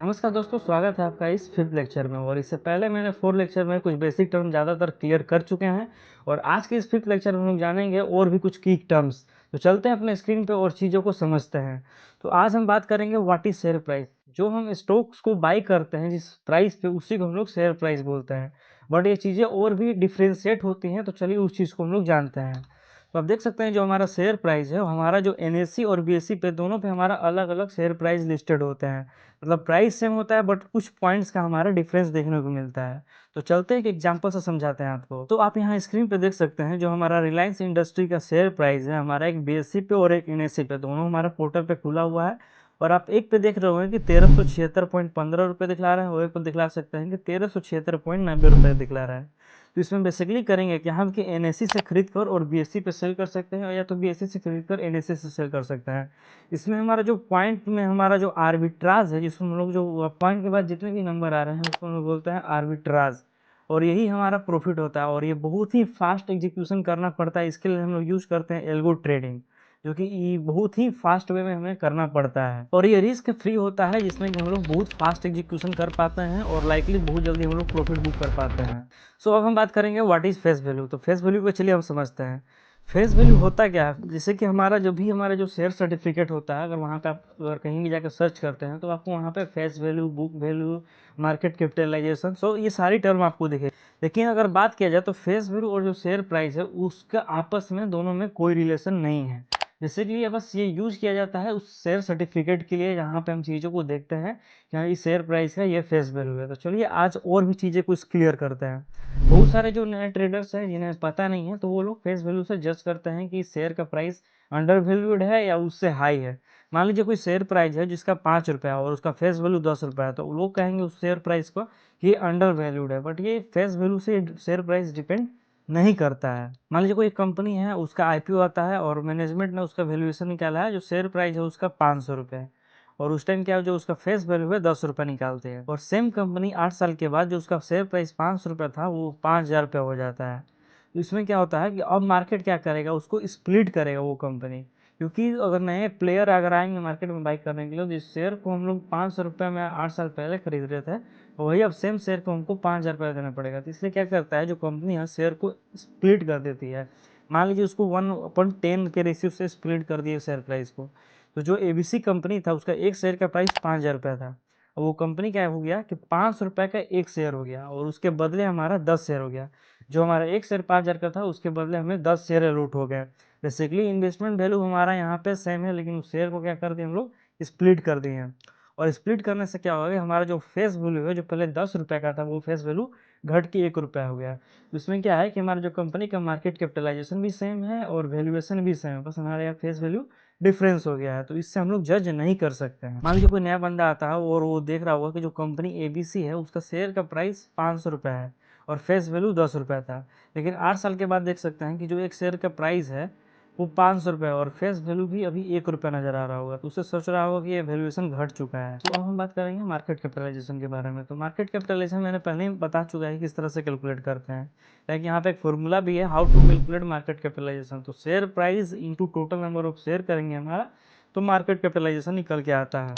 नमस्कार दोस्तों, स्वागत है आपका इस फिफ्थ लेक्चर में। और इससे पहले मैंने फोर्थ लेक्चर में कुछ बेसिक टर्म ज़्यादातर क्लियर कर चुके हैं और आज के इस फिफ्थ लेक्चर में हम लोग जानेंगे और भी कुछ की टर्म्स। तो चलते हैं अपने स्क्रीन पे और चीज़ों को समझते हैं। तो आज हम बात करेंगे व्हाट इज शेयर प्राइस। जो हम स्टॉक्स को बाई करते हैं जिस प्राइस पे, उसी को हम लोग शेयर प्राइस बोलते हैं। बट ये चीज़ें और भी डिफ्रेंशिएट होती हैं, तो चलिए उस चीज़ को हम लोग जानते हैं। तो आप देख सकते हैं जो हमारा शेयर प्राइस है, हमारा जो एनएससी और बीएससी पे, दोनों पे हमारा अलग अलग शेयर प्राइस लिस्टेड होते हैं। मतलब प्राइस सेम होता है बट कुछ पॉइंट्स का हमारा डिफरेंस देखने को मिलता है। तो चलते हैं एक एग्जांपल से समझाते हैं आपको। तो आप यहाँ स्क्रीन पे देख सकते हैं जो हमारा रिलायंस इंडस्ट्री का शेयर प्राइस है, हमारा एक बीएससी पे और एक एनएससी पे, दोनों हमारा पोर्टल पे खुला हुआ है। और आप एक पे देख रहे होंगे कि 1376.15 रुपये दिखला रहा है, और एक पे दिखला सकते हैं कि 1376.90 रुपये दिखला रहा है। तो इसमें बेसिकली करेंगे कि हम कि एनएससी से खरीद कर और बीएससी पे सेल कर सकते हैं, या तो बीएससी से खरीद कर एनएससी से सेल कर सकते हैं। इसमें हमारा जो पॉइंट में हमारा जो आर्बिट्राज है, जिसमें हम लोग जो पॉइंट के बाद जितने भी नंबर आ रहे हैं उसको हम लोग बोलते हैं आर्बिट्राज। और यही हमारा प्रॉफिट होता है, और ये बहुत ही फास्ट एग्जीक्यूशन करना पड़ता है। इसके लिए हम लोग यूज करते हैं एल्गो ट्रेडिंग, जो कि बहुत ही फास्ट वे में हमें करना पड़ता है। और ये रिस्क फ्री होता है, जिसमें कि हम लोग बहुत फास्ट एग्जीक्यूशन कर पाते हैं और लाइकली बहुत जल्दी हम लोग प्रॉफिट बुक कर पाते हैं। सो अब हम बात करेंगे व्हाट इज फेस वैल्यू। तो फेस वैल्यू को चलिए हम समझते हैं। फेस वैल्यू होता क्या है, जैसे कि हमारा जो शेयर सर्टिफिकेट होता है, अगर वहाँ पे आप अगर कहीं भी जाकर सर्च करते हैं तो आपको वहाँ पे face value, book value, market capitalization, so ये सारी टर्म आपको दिखे। लेकिन अगर बात किया जाए तो फेस वैल्यू और जो शेयर प्राइस है उसका आपस में दोनों में कोई रिलेशन नहीं है। जैसे कि ये बस ये यूज किया जाता है उस शेयर सर्टिफिकेट के लिए, जहाँ पे हम चीज़ों को देखते हैं कि हाँ ये शेयर प्राइस है, ये फेस वैल्यू है। तो चलिए आज और भी चीज़ें कुछ क्लियर करते हैं। बहुत सारे जो नए ट्रेडर्स हैं जिन्हें पता नहीं है, तो वो लोग फेस वैल्यू से जज करते हैं कि शेयर का प्राइस अंडर वैल्यूड है या उससे हाई है। मान लीजिए कोई शेयर प्राइस है जिसका 5 रुपया और उसका फेस वैल्यू 10 रुपया है, तो लोग कहेंगे उस शेयर प्राइस को ये अंडर वैल्यूड है। बट ये फेस वैल्यू से शेयर प्राइस डिपेंड नहीं करता है। मान लीजिए कोई कंपनी है, उसका आईपीओ आता है और मैनेजमेंट ने उसका वैल्यूएशन निकाला है, जो शेयर प्राइस है उसका 500 रुपये है। और उस टाइम क्या, जो उसका फेस वैल्यू है 10 रुपये निकालते हैं। और सेम कंपनी 8 साल के बाद जो उसका शेयर प्राइस 500 रुपये था वो 5000 रुपये हो जाता है। तो इसमें क्या होता है कि अब मार्केट क्या करेगा, उसको स्प्लिट करेगा वो कंपनी। क्योंकि अगर नए प्लेयर अगर आएंगे मार्केट में बाई करने के लिए, जिस शेयर को हम लोग 500 रुपये में 8 साल पहले खरीद रहे थे, वही अब सेम शेयर को हमको 5000 रुपये देना पड़ेगा। तो इसलिए क्या करता है जो कंपनी है, शेयर को स्प्लिट कर देती है। मान लीजिए उसको 1/10 के रेशियो से स्प्लिट कर दिए शेयर प्राइस को। तो जो एबीसी कंपनी था उसका एक शेयर का प्राइस 5000 रुपये था। और वो कंपनी क्या हो गया कि 500 रुपये का एक शेयर हो गया, और उसके बदले हमारा 10 शेयर हो गया। जो हमारा एक शेयर 5000 का था उसके बदले हमें 10 शेयर अलॉट हो गए। बेसिकली इन्वेस्टमेंट वैल्यू हमारा यहाँ पे सेम है, लेकिन उस शेयर को क्या कर दिए हम लोग, स्प्लिट कर दिए हैं। और स्प्लिट करने से क्या होगा, हमारा जो फेस वैल्यू है, जो पहले 10 रुपये का था, वो फेस वैल्यू घट के 1 रुपया हो गया। इसमें क्या है कि हमारा जो कंपनी का मार्केट कैपिटलाइजेशन भी सेम है और वैल्यूएशन भी सेम है, बस हमारे यहाँ फेस वैल्यू डिफरेंस हो गया है। तो इससे हम लोग जज नहीं कर सकते हैं। मान लीजिए कोई नया बंदा आता है और वो देख रहा होगा कि जो कंपनी एबीसी है उसका शेयर का प्राइस 500 रुपये है और फेस वैल्यू 10 रुपया था। लेकिन 8 साल के बाद देख सकते हैं कि जो एक शेयर का प्राइस है वो 500 रुपये और फेस वैल्यू भी अभी 1 रुपया नजर आ रहा होगा। तो उससे सोच रहा होगा कि ये वैल्यूएशन घट चुका है। तो अब हम बात करेंगे मार्केट कैपिटलाइजेशन के बारे में। तो मार्केट कैपिटलाइजेशन मैंने पहले ही बता चुका है किस तरह से कैलकुलेट करते हैं। लाइक यहाँ पे एक फॉर्मूला भी है, how to calculate market capitalization. तो share price into total number of share करेंगे हमारा, तो मार्केट कैपिटलाइजेशन निकल के आता है।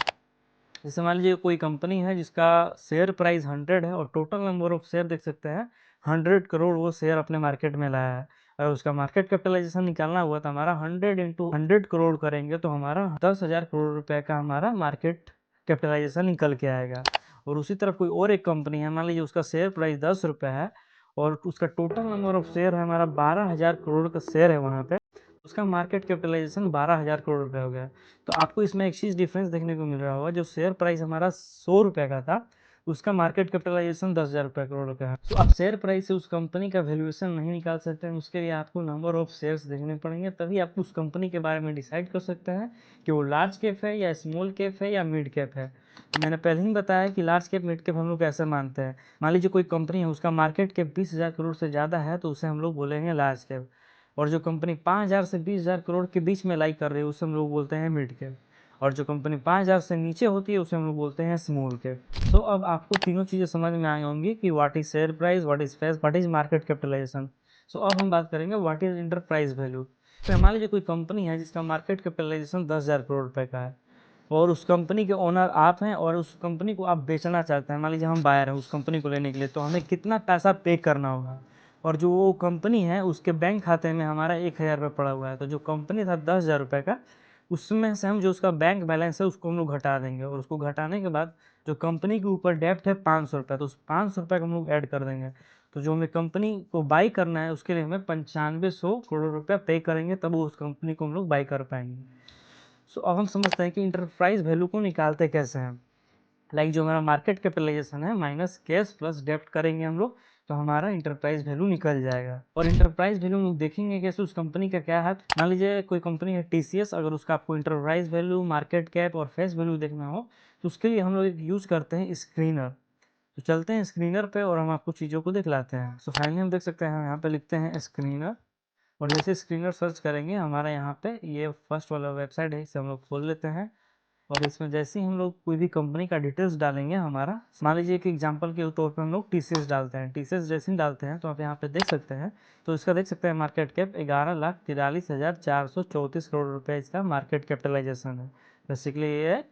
जैसे मान लीजिए कोई कंपनी है जिसका शेयर प्राइस 100 है और टोटल नंबर ऑफ शेयर देख सकते हैं 100 करोड़ वो शेयर अपने मार्केट में लाया है। और उसका मार्केट कैपिटलाइजेशन निकालना हुआ तो हमारा 100 इंटू 100 करोड़ करेंगे तो हमारा 10,000 करोड़ रुपए का हमारा मार्केट कैपिटलाइजेशन निकल के आएगा। और उसी तरफ कोई और एक कंपनी है, मान लीजिए उसका शेयर प्राइस 10 रुपये है और उसका टोटल नंबर ऑफ शेयर है हमारा 12,000 करोड़ का शेयर है वहाँ पे, उसका मार्केट कैपिटलाइजेशन 12,000 करोड़ रुपये हो गया। तो आपको इसमें एक चीज़ डिफरेंस देखने को मिल रहा होगा, जो शेयर प्राइस हमारा 100 रुपये का था उसका मार्केट कैपिटलाइजेशन 10,000 करोड़ का है। तो आप शेयर प्राइस से उस कंपनी का वैल्यूएशन नहीं निकाल सकते हैं, उसके लिए आपको नंबर ऑफ शेयर्स देखने पड़ेंगे, तभी आप उस कंपनी के बारे में डिसाइड कर सकते हैं कि वो लार्ज कैप है या स्मॉल कैप है या मिड कैप है। तो मैंने पहले ही बताया कि लार्ज कैप मिड कैप हम लोग कैसे मानते हैं। मान लीजिए कोई कंपनी है उसका मार्केट कैप 20,000 करोड़ से ज़्यादा है तो उसे हम लोग बोलेंगे लार्ज कैप। और जो कंपनी 5,000 से 20,000 करोड़ के बीच में लाई कर रही है उसे हम लोग बोलते हैं मिड कैप। और जो कंपनी 5,000 से नीचे होती है उसे हम लोग बोलते हैं स्मॉल कैप। तो अब आपको तीनों चीज़ें समझ में आई होंगी कि what is share price, what is face, what is market capitalization. So अब हम बात करेंगे व्हाट इज इंटरप्राइज वैल्यू। तो मान लीजिए कोई कंपनी है जिसका मार्केट कैपिटलाइजेशन 10,000 करोड़ रुपए का है। और उस कंपनी के ओनर आप हैं और उस कंपनी को आप बेचना चाहते हैं, मान लीजिए हम बायर हैं उस कंपनी को लेने के लिए, तो हमें कितना पैसा पे करना होगा। और जो वो कंपनी है उसके बैंक खाते में हमारा 1,000 रुपये पड़ा हुआ है, तो जो कंपनी था 10,000 रुपये का, उसमें से हम जो उसका बैंक बैलेंस है उसको हम लोग घटा देंगे, और उसको घटाने के बाद जो कंपनी के ऊपर डेप्ट है 500 रुपये, तो उस 500 रुपये को हम लोग ऐड कर देंगे। तो जो हमें कंपनी को बाई करना है उसके लिए हमें 9500 करोड़ रुपया पे करेंगे, तब उस कंपनी को हम लोग बाई कर पाएंगे। सो अब हम समझते हैं कि इंटरप्राइज वैल्यू को निकालते कैसे हैं। लाइक जो हमारा मार्केट कैपिटलाइजेशन है माइनस कैश प्लस डेप्ट करेंगे हम लोग, तो हमारा इंटरप्राइज वैल्यू निकल जाएगा। और इंटरप्राइज वैल्यू हम लोग देखेंगे कैसे उस कंपनी का क्या है। मान लीजिए कोई कंपनी है टीसीएस, अगर उसका आपको इंटरप्राइज वैल्यू, मार्केट कैप और फेस वैल्यू देखना हो तो उसके लिए हम लोग यूज करते हैं स्क्रीनर। तो चलते हैं स्क्रीनर पे और हम आपको चीज़ों को दिखलाते हैं। सो फाइनली हम देख सकते हैं, हम यहाँ पे लिखते हैं स्क्रीनर, और जैसे स्क्रीनर सर्च करेंगे हमारा यहाँ पे ये फर्स्ट वाला वेबसाइट है, इसे हम लोग खोल लेते हैं। और इसमें जैसे ही हम लोग कोई भी कंपनी का डिटेल्स डालेंगे, हमारा मान लीजिए एक एग्जांपल के तौर पे हम लोग टीसीएस डालते हैं, टीसीएस जैसे ही डालते हैं तो आप यहाँ पे देख सकते हैं, तो इसका देख सकते हैं मार्केट कैप 11,43,434 करोड़ रुपए इसका मार्केट कैपिटलाइजेशन है। बेसिकली ये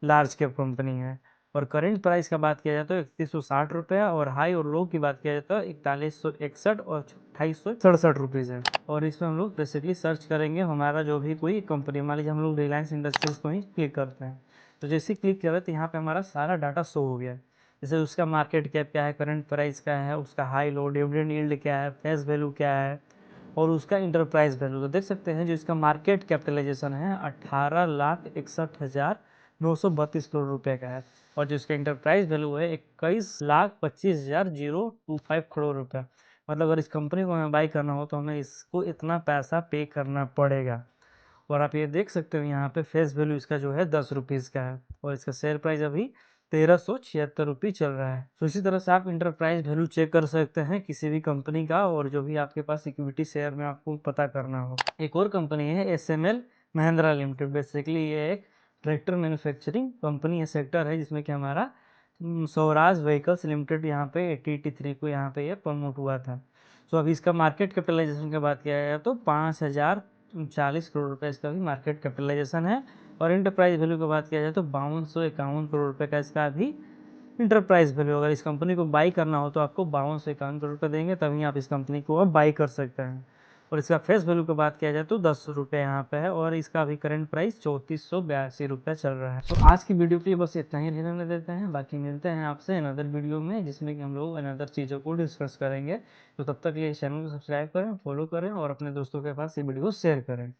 लार्ज कैप कंपनी है। और करेंट प्राइस का बात किया जाए तो 3160 रुपया, और हाई और लो की बात किया जाए तो 4161 और 2867 रुपीज़ है। और इसमें हम लोग बेसिकली सर्च करेंगे हमारा जो भी कोई कंपनी, मान लीजिए हम लोग रिलायंस इंडस्ट्रीज को ही क्लिक करते हैं, तो जैसे ही क्लिक करें तो यहाँ पे हमारा सारा डाटा शो हो गया है। जैसे उसका मार्केट कैप क्या है, करंट प्राइस क्या है, उसका हाई लो, डिविडेंड यील्ड क्या है, फेस वैल्यू क्या है, और उसका इंटरप्राइज वैल्यू। तो देख सकते हैं जो इसका मार्केट कैपिटलाइजेशन है 18,61,932 करोड़ रुपए का है, और जो इसका इंटरप्राइज वैल्यू है 21,25,025 करोड़ रुपए। मतलब अगर इस कंपनी को हमें बाई करना हो तो हमें इसको इतना पैसा पे करना पड़ेगा। और आप ये देख सकते हो यहाँ पे फेस वैल्यू इसका जो है 10 रुपीज़ का है, और इसका शेयर प्राइस अभी 1376 रुपये चल रहा है। तो इसी तरह से आप इंटरप्राइज वैल्यू चेक कर सकते हैं किसी भी कंपनी का, और जो भी आपके पास इक्विटी शेयर में आपको पता करना हो। एक और कंपनी है एसएमएल महिंद्रा लिमिटेड। बेसिकली ये एक ट्रैक्टर मैन्युफैक्चरिंग कंपनी है, सेक्टर है, जिसमें कि हमारा स्वराज व्हीकल्स लिमिटेड यहाँ पे 8083 को यहाँ पे ये प्रमोट हुआ था। सो अभी इसका मार्केट कैपिटलाइजेशन की बात किया जाए तो 5,040 करोड़ रुपए इसका भी मार्केट कैपिटलाइजेशन है। और इंटरप्राइज वैल्यू की बात किया जाए तो 5251 करोड़ रुपए का इसका अभी इंटरप्राइज वैल्यू। अगर इस कंपनी को बाई करना हो तो आपको 5251 करोड़ रुपए देंगे, तभी आप इस कंपनी को अब बाई कर सकते हैं। और इसका फेस वैल्यू की बात किया जाए तो 10 रुपये यहाँ पे है, और इसका अभी करंट प्राइस 3482 चल रहा है। तो आज की वीडियो के लिए बस इतना ही रहने देते हैं, बाकी मिलते हैं आपसे अनदर वीडियो में जिसमें कि हम लोग अनदर चीज़ों को डिस्कस करेंगे। तो तब तक ये चैनल को सब्सक्राइब करें, फॉलो करें और अपने दोस्तों के पास ये वीडियो शेयर करें।